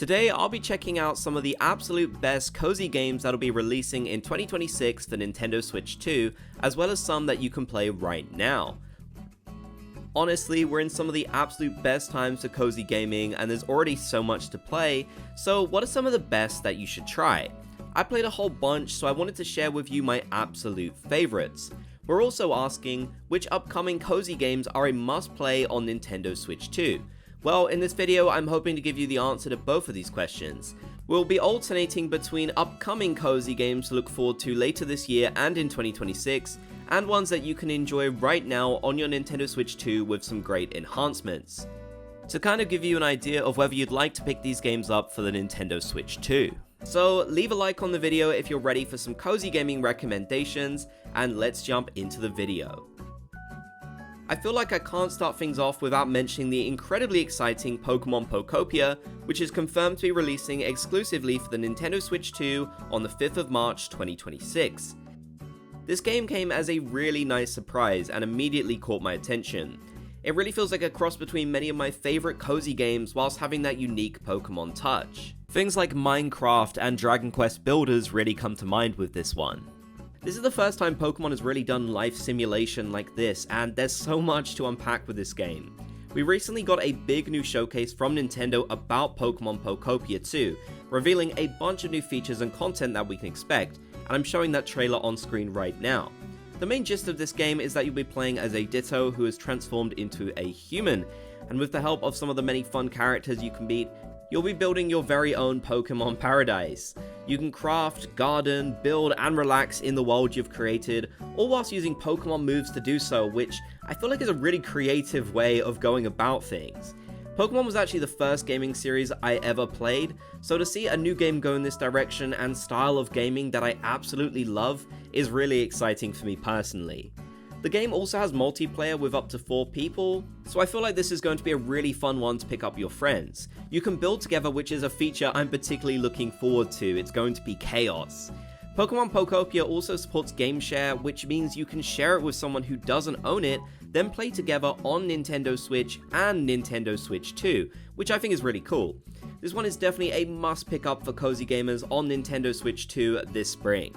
Today, I'll be checking out some of the absolute best cozy games that'll be releasing in 2026 for Nintendo Switch 2, as well as some that you can play right now. Honestly, we're in some of the absolute best times for cozy gaming, and there's already so much to play, so what are some of the best that you should try? I played a whole bunch, so I wanted to share with you my absolute favorites. We're also asking, which upcoming cozy games are a must-play on Nintendo Switch 2? Well, in this video, I'm hoping to give you the answer to both of these questions. We'll be alternating between upcoming cozy games to look forward to later this year and in 2026, and ones that you can enjoy right now on your Nintendo Switch 2 with some great enhancements. To kind of give you an idea of whether you'd like to pick these games up for the Nintendo Switch 2. So leave a like on the video if you're ready for some cozy gaming recommendations, and let's jump into the video. I feel like I can't start things off without mentioning the incredibly exciting Pokemon Pootopia, which is confirmed to be releasing exclusively for the Nintendo Switch 2 on the 5th of March 2026. This game came as a really nice surprise and immediately caught my attention. It really feels like a cross between many of my favorite cozy games whilst having that unique Pokemon touch. Things like Minecraft and Dragon Quest Builders really come to mind with this one. This is the first time Pokemon has really done life simulation like this, and there's so much to unpack with this game. We recently got a big new showcase from Nintendo about Pokemon Pootopia 2, revealing a bunch of new features and content that we can expect, and I'm showing that trailer on screen right now. The main gist of this game is that you'll be playing as a Ditto who is transformed into a human, and with the help of some of the many fun characters you can meet, you'll be building your very own Pokemon paradise. You can craft, garden, build, and relax in the world you've created, all whilst using Pokemon moves to do so, which I feel like is a really creative way of going about things. Pokemon was actually the first gaming series I ever played, so to see a new game go in this direction and style of gaming that I absolutely love is really exciting for me personally. The game also has multiplayer with up to 4 people, so I feel like this is going to be a really fun one to pick up your friends. You can build together, which is a feature I'm particularly looking forward to. It's going to be chaos. Pokemon Pootopia also supports game share, which means you can share it with someone who doesn't own it, then play together on Nintendo Switch and Nintendo Switch 2, which I think is really cool. This one is definitely a must pick up for cozy gamers on Nintendo Switch 2 this spring.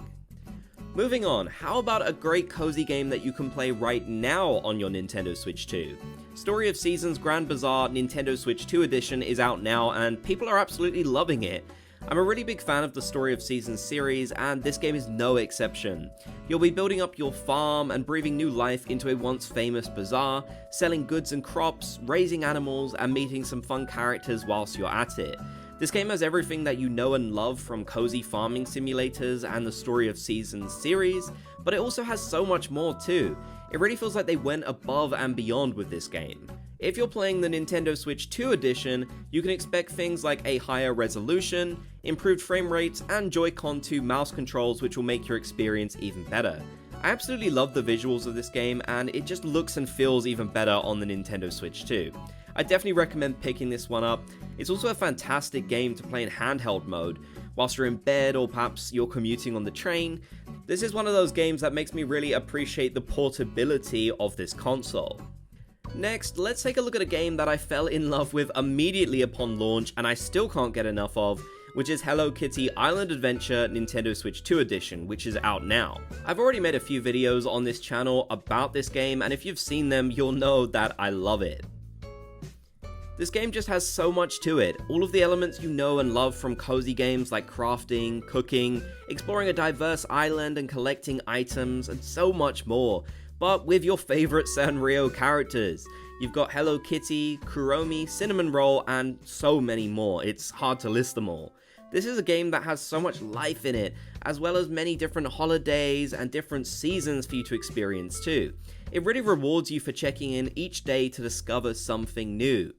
Moving on, how about a great cozy game that you can play right now on your Nintendo Switch 2? Story of Seasons Grand Bazaar Nintendo Switch 2 edition is out now and people are absolutely loving it. I'm a really big fan of the Story of Seasons series and this game is no exception. You'll be building up your farm and breathing new life into a once famous bazaar, selling goods and crops, raising animals, and meeting some fun characters whilst you're at it. This game has everything that you know and love from cozy farming simulators and the Story of Seasons series, but it also has so much more too. It really feels like they went above and beyond with this game. If you're playing the Nintendo Switch 2 edition, you can expect things like a higher resolution, improved frame rates, and Joy-Con 2 mouse controls which will make your experience even better. I absolutely love the visuals of this game and it just looks and feels even better on the Nintendo Switch 2. I definitely recommend picking this one up. It's also a fantastic game to play in handheld mode, whilst you're in bed or perhaps you're commuting on the train. This is one of those games that makes me really appreciate the portability of this console. Next, let's take a look at a game that I fell in love with immediately upon launch and I still can't get enough of, which is Hello Kitty Island Adventure Nintendo Switch 2 edition, which is out now. I've already made a few videos on this channel about this game and if you've seen them, you'll know that I love it. This game just has so much to it, all of the elements you know and love from cozy games like crafting, cooking, exploring a diverse island and collecting items, and so much more, but with your favorite Sanrio characters. You've got Hello Kitty, Kuromi, Cinnamon Roll, and so many more, it's hard to list them all. This is a game that has so much life in it, as well as many different holidays and different seasons for you to experience too. It really rewards you for checking in each day to discover something new.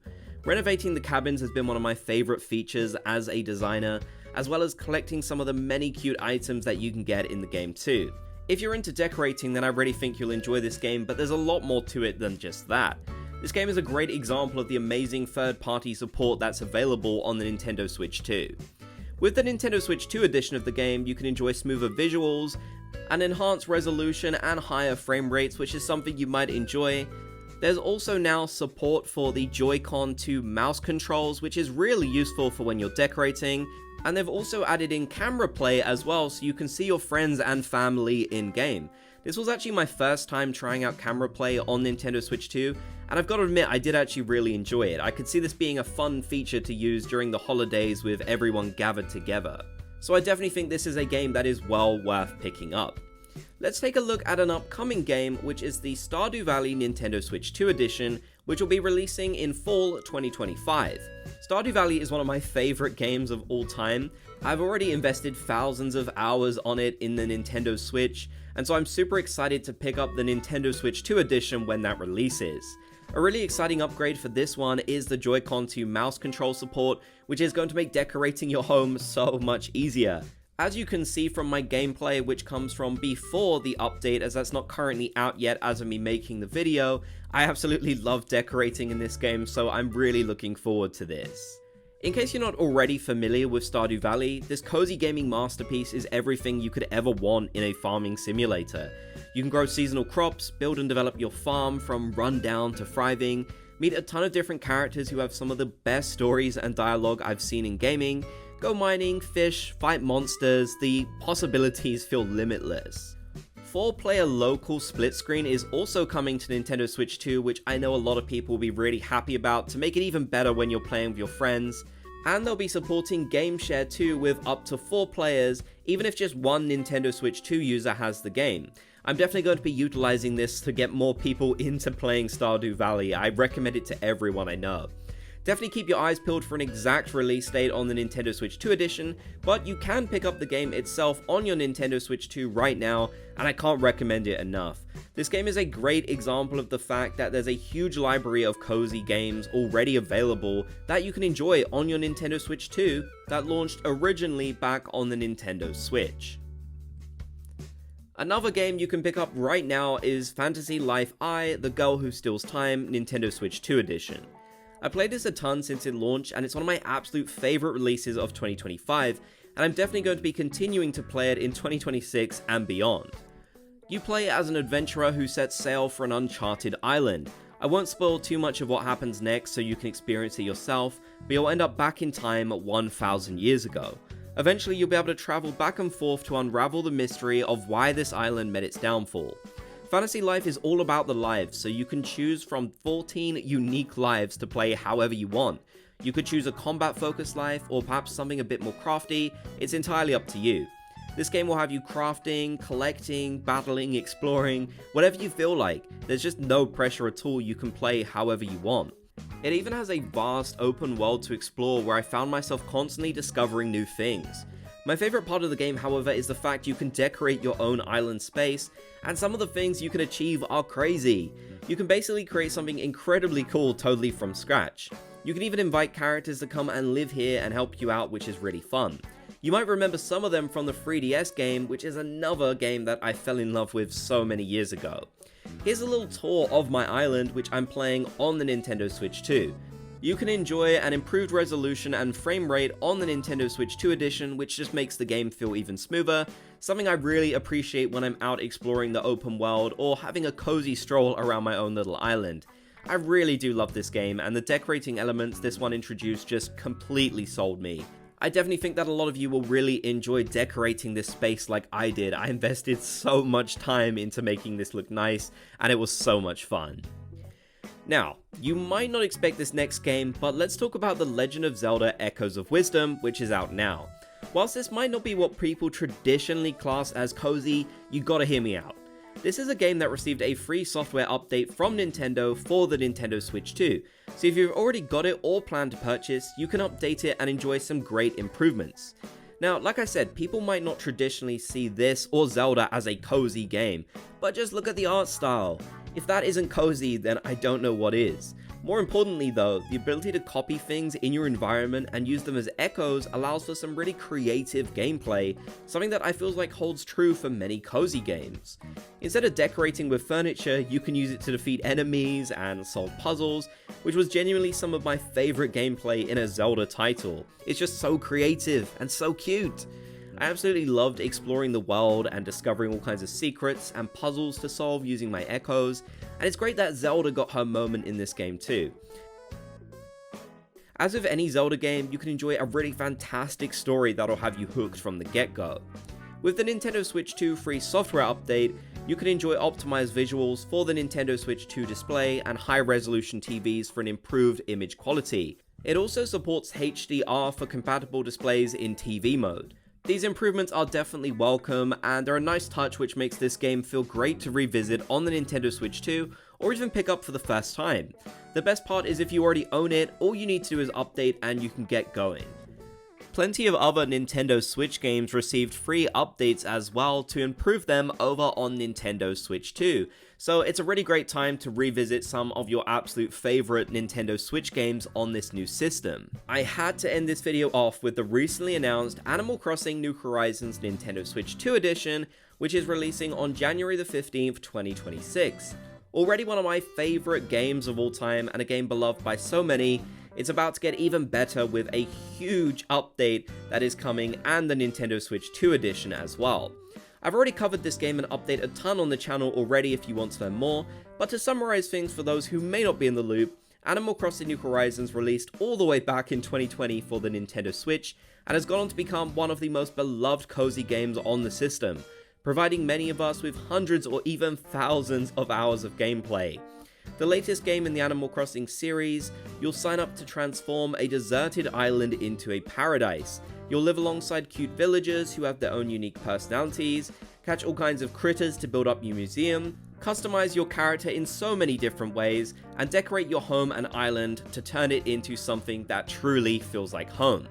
Renovating the cabins has been one of my favorite features as a designer, as well as collecting some of the many cute items that you can get in the game too. If you're into decorating, then I really think you'll enjoy this game, but there's a lot more to it than just that. This game is a great example of the amazing third-party support that's available on the Nintendo Switch 2. With the Nintendo Switch 2 edition of the game, you can enjoy smoother visuals, an enhanced resolution, and higher frame rates, which is something you might enjoy. There's also now support for the Joy-Con to mouse controls, which is really useful for when you're decorating, and they've also added in camera play as well, so you can see your friends and family in-game. This was actually my first time trying out camera play on Nintendo Switch 2, and I've got to admit, I did actually really enjoy it. I could see this being a fun feature to use during the holidays with everyone gathered together. So I definitely think this is a game that is well worth picking up. Let's take a look at an upcoming game, which is the Stardew Valley Nintendo Switch 2 edition, which will be releasing in fall 2025. Stardew Valley is one of my favorite games of all time. I've already invested thousands of hours on it in the Nintendo Switch, and so I'm super excited to pick up the Nintendo Switch 2 edition when that releases. A really exciting upgrade for this one is the Joy-Con to mouse control support, which is going to make decorating your home so much easier. As you can see from my gameplay, which comes from before the update, as that's not currently out yet as of me making the video, I absolutely love decorating in this game, so I'm really looking forward to this. In case you're not already familiar with Stardew Valley, this cozy gaming masterpiece is everything you could ever want in a farming simulator. You can grow seasonal crops, build and develop your farm from rundown to thriving, meet a ton of different characters who have some of the best stories and dialogue I've seen in gaming, go mining, fish, fight monsters, the possibilities feel limitless. 4-player local split screen is also coming to Nintendo Switch 2, which I know a lot of people will be really happy about to make it even better when you're playing with your friends. And they'll be supporting Game Share too with up to 4 players, even if just one Nintendo Switch 2 user has the game. I'm definitely going to be utilizing this to get more people into playing Stardew Valley. I recommend it to everyone I know. Definitely keep your eyes peeled for an exact release date on the Nintendo Switch 2 edition, but you can pick up the game itself on your Nintendo Switch 2 right now, and I can't recommend it enough. This game is a great example of the fact that there's a huge library of cozy games already available that you can enjoy on your Nintendo Switch 2 that launched originally back on the Nintendo Switch. Another game you can pick up right now is Fantasy Life I, The Girl Who Steals Time, Nintendo Switch 2 edition. I played this a ton since it launched, and it's one of my absolute favorite releases of 2025, and I'm definitely going to be continuing to play it in 2026 and beyond. You play as an adventurer who sets sail for an uncharted island. I won't spoil too much of what happens next so you can experience it yourself, but you'll end up back in time 1,000 years ago. Eventually you'll be able to travel back and forth to unravel the mystery of why this island met its downfall. Fantasy Life is all about the lives, so you can choose from 14 unique lives to play however you want. You could choose a combat-focused life, or perhaps something a bit more crafty. It's entirely up to you. This game will have you crafting, collecting, battling, exploring, whatever you feel like. There's just no pressure at all, you can play however you want. It even has a vast open world to explore where I found myself constantly discovering new things. My favorite part of the game, however, is the fact you can decorate your own island space, and some of the things you can achieve are crazy. You can basically create something incredibly cool totally from scratch. You can even invite characters to come and live here and help you out, which is really fun. You might remember some of them from the 3DS game, which is another game that I fell in love with so many years ago. Here's a little tour of my island, which I'm playing on the Nintendo Switch 2. You can enjoy an improved resolution and frame rate on the Nintendo Switch 2 edition, which just makes the game feel even smoother, something I really appreciate when I'm out exploring the open world or having a cozy stroll around my own little island. I really do love this game, and the decorating elements this one introduced just completely sold me. I definitely think that a lot of you will really enjoy decorating this space like I did. I invested so much time into making this look nice, and it was so much fun. Now, you might not expect this next game, but let's talk about The Legend of Zelda Echoes of Wisdom, which is out now. Whilst this might not be what people traditionally class as cozy, you gotta hear me out. This is a game that received a free software update from Nintendo for the Nintendo Switch 2, so if you've already got it or plan to purchase, you can update it and enjoy some great improvements. Now, like I said, people might not traditionally see this or Zelda as a cozy game, but just look at the art style. If that isn't cozy, then I don't know what is. More importantly though, the ability to copy things in your environment and use them as echoes allows for some really creative gameplay, something that I feel like holds true for many cozy games. Instead of decorating with furniture, you can use it to defeat enemies and solve puzzles, which was genuinely some of my favorite gameplay in a Zelda title. It's just so creative and so cute. I absolutely loved exploring the world and discovering all kinds of secrets and puzzles to solve using my echoes, and it's great that Zelda got her moment in this game too. As with any Zelda game, you can enjoy a really fantastic story that'll have you hooked from the get-go. With the Nintendo Switch 2 free software update, you can enjoy optimized visuals for the Nintendo Switch 2 display and high-resolution TVs for an improved image quality. It also supports HDR for compatible displays in TV mode. These improvements are definitely welcome, and they're a nice touch which makes this game feel great to revisit on the Nintendo Switch 2, or even pick up for the first time. The best part is if you already own it, all you need to do is update and you can get going. Plenty of other Nintendo Switch games received free updates as well to improve them over on Nintendo Switch 2, so it's a really great time to revisit some of your absolute favorite Nintendo Switch games on this new system. I had to end this video off with the recently announced Animal Crossing New Horizons Nintendo Switch 2 edition, which is releasing on January the 15th, 2026. Already one of my favorite games of all time and a game beloved by so many, it's about to get even better with a huge update that is coming and the Nintendo Switch 2 edition as well. I've already covered this game and update a ton on the channel already if you want to learn more, but to summarize things for those who may not be in the loop, Animal Crossing New Horizons released all the way back in 2020 for the Nintendo Switch and has gone on to become one of the most beloved cozy games on the system, providing many of us with hundreds or even thousands of hours of gameplay. The latest game in the Animal Crossing series, you'll sign up to transform a deserted island into a paradise. You'll live alongside cute villagers who have their own unique personalities, catch all kinds of critters to build up your museum, customize your character in so many different ways, and decorate your home and island to turn it into something that truly feels like home.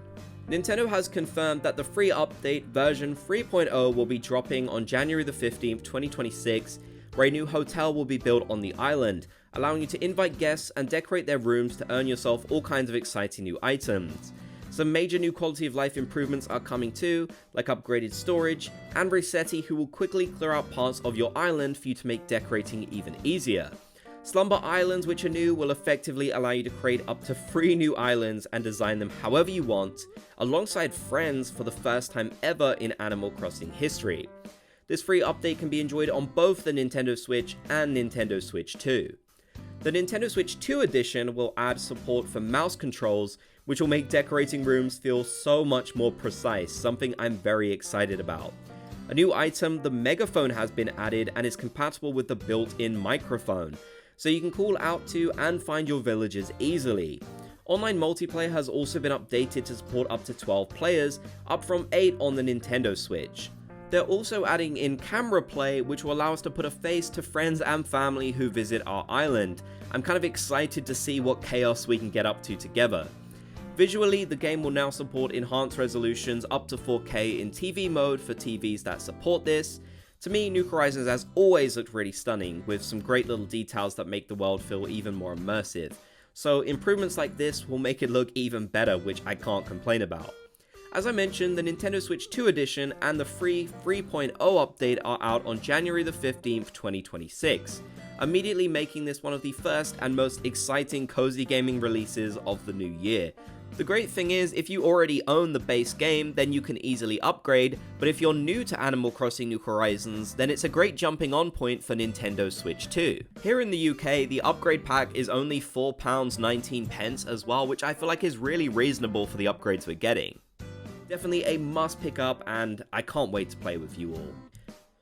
Nintendo has confirmed that the free update version 3.0 will be dropping on January the 15th, 2026, where a new hotel will be built on the island, allowing you to invite guests and decorate their rooms to earn yourself all kinds of exciting new items. Some major new quality of life improvements are coming too, like upgraded storage, and Resetti, who will quickly clear out parts of your island for you to make decorating even easier. Slumber Islands, which are new, will effectively allow you to create up to 3 new islands and design them however you want, alongside friends for the first time ever in Animal Crossing history. This free update can be enjoyed on both the Nintendo Switch and Nintendo Switch 2. The Nintendo Switch 2 edition will add support for mouse controls, which will make decorating rooms feel so much more precise, something I'm very excited about. A new item, the megaphone, has been added and is compatible with the built-in microphone, so you can call out to and find your villagers easily. Online multiplayer has also been updated to support up to 12 players, up from 8 on the Nintendo Switch. They're also adding in camera play, which will allow us to put a face to friends and family who visit our island. I'm kind of excited to see what chaos we can get up to together. Visually, the game will now support enhanced resolutions up to 4K in TV mode for TVs that support this. To me, New Horizons has always looked really stunning, with some great little details that make the world feel even more immersive. So improvements like this will make it look even better, which I can't complain about. As I mentioned, the Nintendo Switch 2 edition and the free 3.0 update are out on January the 15th, 2026, immediately making this one of the first and most exciting cozy gaming releases of the new year. The great thing is, if you already own the base game, then you can easily upgrade, but if you're new to Animal Crossing New Horizons, then it's a great jumping on point for Nintendo Switch 2. Here in the UK, the upgrade pack is only £4.19 as well, which I feel like is really reasonable for the upgrades we're getting. Definitely a must pick up, and I can't wait to play with you all.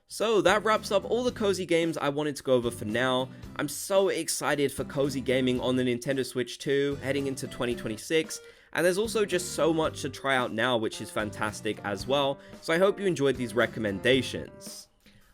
So that wraps up all the cozy games I wanted to go over for now. I'm so excited for cozy gaming on the Nintendo Switch 2 heading into 2026, and there's also just so much to try out now, which is fantastic as well, so I hope you enjoyed these recommendations.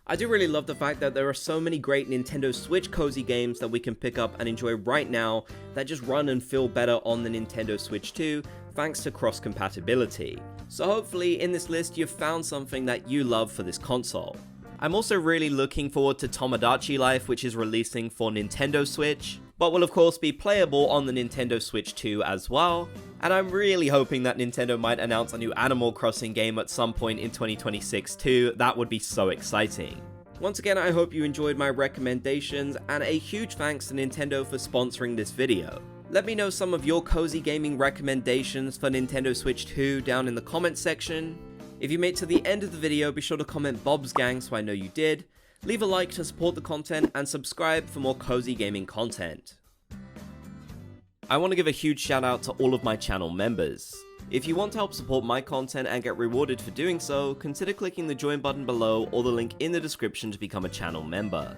I do really love the fact that there are so many great Nintendo Switch cozy games that we can pick up and enjoy right now that just run and feel better on the Nintendo Switch 2, thanks to cross-compatibility. So hopefully in this list you've found something that you love for this console. I'm also really looking forward to Tomodachi Life, which is releasing for Nintendo Switch, but will of course be playable on the Nintendo Switch 2 as well. And I'm really hoping that Nintendo might announce a new Animal Crossing game at some point in 2026 too. That would be so exciting. Once again, I hope you enjoyed my recommendations, and a huge thanks to Nintendo for sponsoring this video. Let me know some of your cozy gaming recommendations for Nintendo Switch 2 down in the comments section. If you made it to the end of the video, be sure to comment Bob's Gang so I know you did. Leave a like to support the content and subscribe for more cozy gaming content. I want to give a huge shout out to all of my channel members. If you want to help support my content and get rewarded for doing so, consider clicking the join button below or the link in the description to become a channel member.